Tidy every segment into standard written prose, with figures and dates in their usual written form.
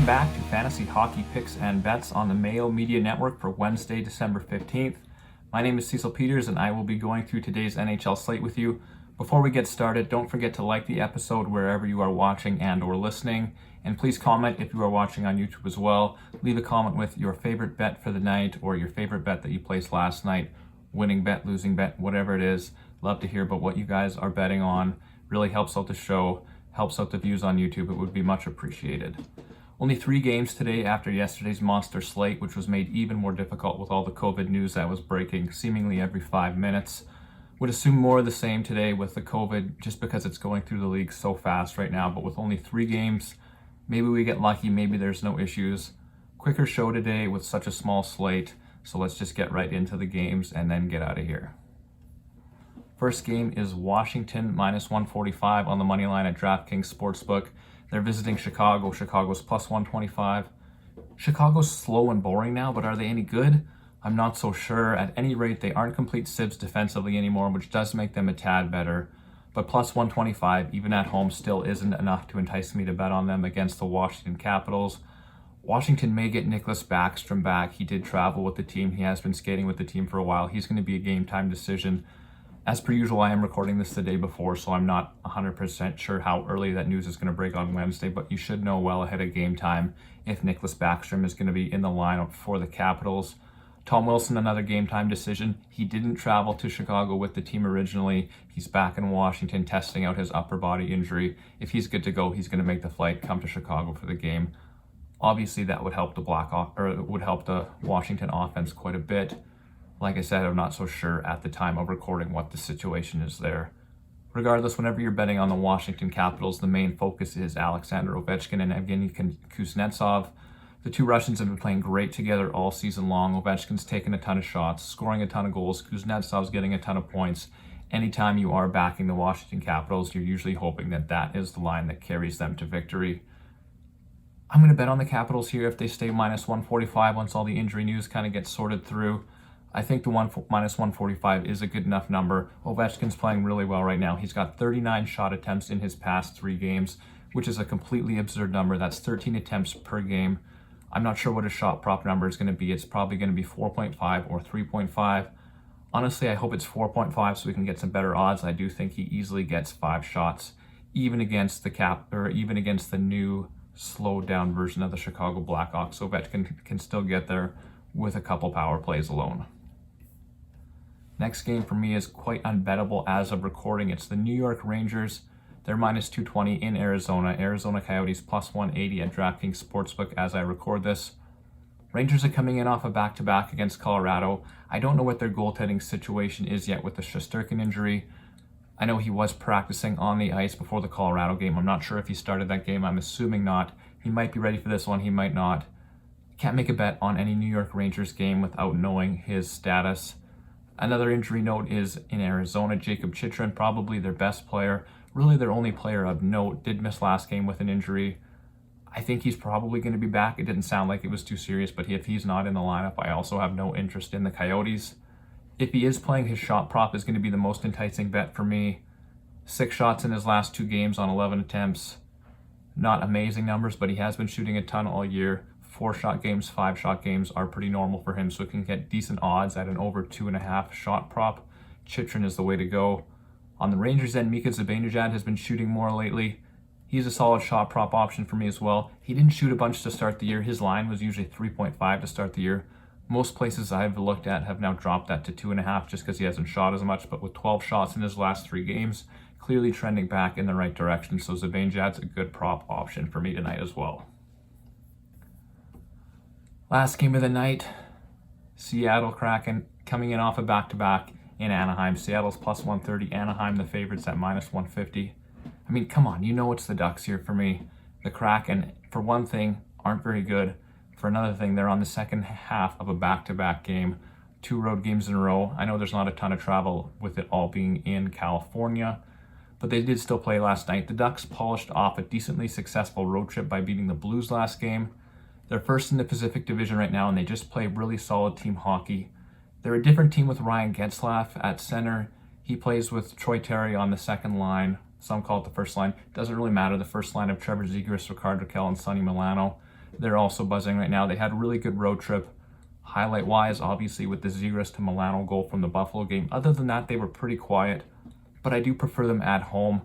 Welcome back to Fantasy Hockey Picks and Bets on the Mayo Media Network for Wednesday, December 15th. My name is Cecil Peters and I will be going through today's NHL slate with you. Before we get started, don't forget to like the episode wherever you are watching and or listening. And please comment if you are watching on YouTube as well. Leave a comment with your favorite bet for the night or your favorite bet that you placed last night. Winning bet, losing bet, whatever it is. Love to hear about what you guys are betting on. Really helps out the show, helps out the views on YouTube. It would be much appreciated. Only 3 games today after yesterday's monster slate, which was made even more difficult with all the COVID news that was breaking seemingly every 5 minutes. Would assume more of the same today with the COVID, just because it's going through the league so fast right now. But with only 3 games, maybe we get lucky, maybe there's no issues. Quicker show today with such a small slate, so let's just get right into the games and then get out of here. First game is Washington minus 145 on the money line at DraftKings Sportsbook. They're visiting Chicago. Chicago's plus 125. Chicago's slow and boring now, but are they any good? I'm not so sure. At any rate, they aren't complete sibs defensively anymore, which does make them a tad better. But plus 125, even at home, still isn't enough to entice me to bet on them against the Washington Capitals. Washington may get Nicklas Backstrom back. He did travel with the team. He has been skating with the team for a while. He's going to be a game time decision. As per usual, I am recording this the day before, so I'm not 100% sure how early that news is going to break on Wednesday, but you should know well ahead of game time if Nicklas Backstrom is going to be in the lineup for the Capitals. Tom Wilson, another game time decision. He didn't travel to Chicago with the team originally. He's back in Washington testing out his upper body injury. If he's good to go, he's going to make the flight, come to Chicago for the game. Obviously, that would help the Washington offense quite a bit. Like I said, I'm not so sure at the time of recording what the situation is there. Regardless, whenever you're betting on the Washington Capitals, the main focus is Alexander Ovechkin and Evgeny Kuznetsov. The 2 Russians have been playing great together all season long. Ovechkin's taken a ton of shots, scoring a ton of goals. Kuznetsov's getting a ton of points. Anytime you are backing the Washington Capitals, you're usually hoping that that is the line that carries them to victory. I'm going to bet on the Capitals here if they stay minus 145 once all the injury news kind of gets sorted through. I think the minus 145 is a good enough number. Ovechkin's playing really well right now. He's got 39 shot attempts in his past 3 games, which is a completely absurd number. That's 13 attempts per game. I'm not sure what his shot prop number is going to be. It's probably going to be 4.5 or 3.5. Honestly, I hope it's 4.5 so we can get some better odds. I do think he easily gets 5 shots, even against the new slowed down version of the Chicago Blackhawks. Ovechkin can still get there with a couple power plays alone. Next game for me is quite unbettable as of recording. It's the New York Rangers. They're minus 220 in Arizona. Arizona Coyotes plus 180 at DraftKings Sportsbook as I record this. Rangers are coming in off a back-to-back against Colorado. I don't know what their goaltending situation is yet with the Shesterkin injury. I know he was practicing on the ice before the Colorado game. I'm not sure if he started that game. I'm assuming not. He might be ready for this one. He might not. Can't make a bet on any New York Rangers game without knowing his status. Another injury note is in Arizona, Jacob Chychrun, probably their best player, really their only player of note, did miss last game with an injury. I think he's probably going to be back. It didn't sound like it was too serious, but if he's not in the lineup, I also have no interest in the Coyotes. If he is playing, his shot prop is going to be the most enticing bet for me. 6 shots in his last 2 games on 11 attempts. Not amazing numbers, but he has been shooting a ton all year. 4-shot games, 5-shot games are pretty normal for him, so it can get decent odds at an over 2.5 shot prop. Chychrun is the way to go. On the Rangers end, Mika Zibanejad has been shooting more lately. He's a solid shot prop option for me as well. He didn't shoot a bunch to start the year. His line was usually 3.5 to start the year. Most places I've looked at have now dropped that to 2.5 just because he hasn't shot as much, but with 12 shots in his last 3 games, clearly trending back in the right direction, so Zibanejad's a good prop option for me tonight as well. Last game of the night, Seattle Kraken coming in off a back-to-back in Anaheim. Seattle's plus 130, Anaheim the favorites at minus 150. I mean, come on, you know it's the Ducks here for me. The Kraken, for one thing, aren't very good. For another thing, they're on the second half of a back-to-back game, 2 road games in a row. I know there's not a ton of travel with it all being in California, but they did still play last night. The Ducks polished off a decently successful road trip by beating the Blues last game. They're first in the Pacific Division right now, and they just play really solid team hockey. They're a different team with Ryan Getzlaf at center. He plays with Troy Terry on the second line. Some call it the first line. Doesn't really matter. The first line of Trevor Zegras, Rickard Rakell, and Sonny Milano. they're also buzzing right now. They had a really good road trip. Highlight-wise, obviously, with the Zegras to Milano goal from the Buffalo game. Other than that, they were pretty quiet, but I do prefer them at home.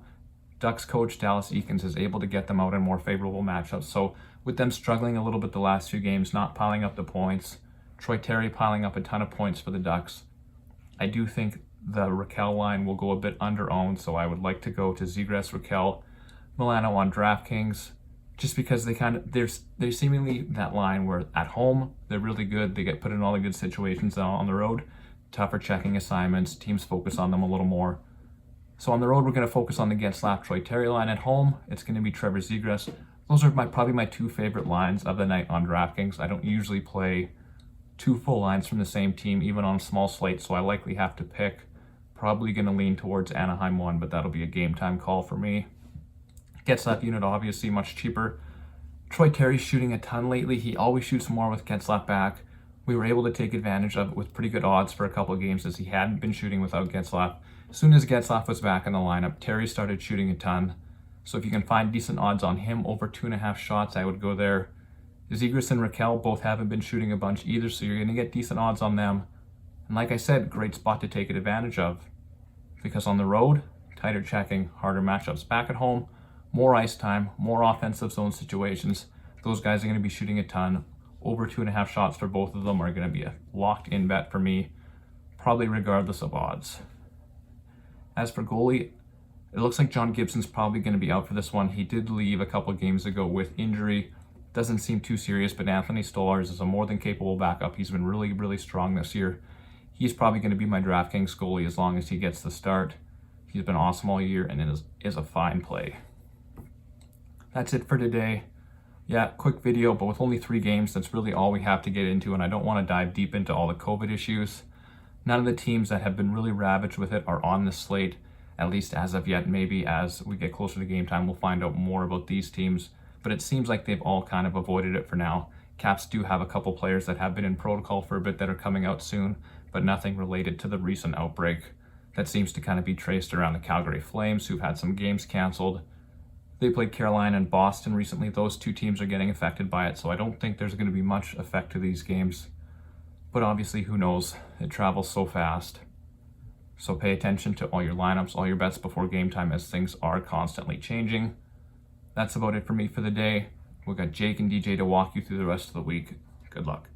Ducks coach Dallas Eakins is able to get them out in more favorable matchups. So with them struggling a little bit the last few games, not piling up the points, Troy Terry piling up a ton of points for the Ducks, I do think the Raquel line will go a bit under-owned, so I would like to go to Zegras, Raquel, Milano on DraftKings, just because they're seemingly that line where at home, they're really good. They get put in all the good situations. On the road, tougher checking assignments. Teams focus on them a little more. So on the road, we're going to focus on the Getzlaf Troy Terry line. At home, it's going to be Trevor Zegras. Those are probably my two favorite lines of the night on DraftKings. I don't usually play two full lines from the same team, even on a small slate, so I likely have to pick. Probably going to lean towards Anaheim 1, but that'll be a game time call for me. Getzlaf unit obviously much cheaper. Troy Terry's shooting a ton lately. He always shoots more with Getzlaf back. We were able to take advantage of it with pretty good odds for a couple of games as he hadn't been shooting without Getzlaf. As soon as Getzlaf was back in the lineup, Terry started shooting a ton. So if you can find decent odds on him over 2.5 shots, I would go there. Zegras and Raquel both haven't been shooting a bunch either, so you're going to get decent odds on them. And like I said, great spot to take advantage of. Because on the road, tighter checking, harder matchups. Back at home, more ice time, more offensive zone situations. Those guys are going to be shooting a ton. Over 2.5 shots for both of them are going to be a locked-in bet for me, probably regardless of odds. As for goalie, it looks like John Gibson's probably going to be out for this one. He did leave a couple of games ago with injury. Doesn't seem too serious, but Anthony Stolarz is a more than capable backup. He's been really, really strong this year. He's probably going to be my DraftKings goalie as long as he gets the start. He's been awesome all year and is a fine play. That's it for today. Yeah, quick video, but with only 3 games, that's really all we have to get into, and I don't want to dive deep into all the COVID issues. None of the teams that have been really ravaged with it are on the slate, at least as of yet. Maybe as we get closer to game time, we'll find out more about these teams, but it seems like they've all kind of avoided it for now. Caps do have a couple players that have been in protocol for a bit that are coming out soon, but nothing related to the recent outbreak. That seems to kind of be traced around the Calgary Flames, who've had some games canceled. They played Carolina and Boston recently. Those two teams are getting affected by it, so I don't think there's going to be much effect to these games. But obviously, who knows? It travels so fast. So pay attention to all your lineups, all your bets before game time, as things are constantly changing. That's about it for me for the day. We've got Jake and DJ to walk you through the rest of the week. Good luck.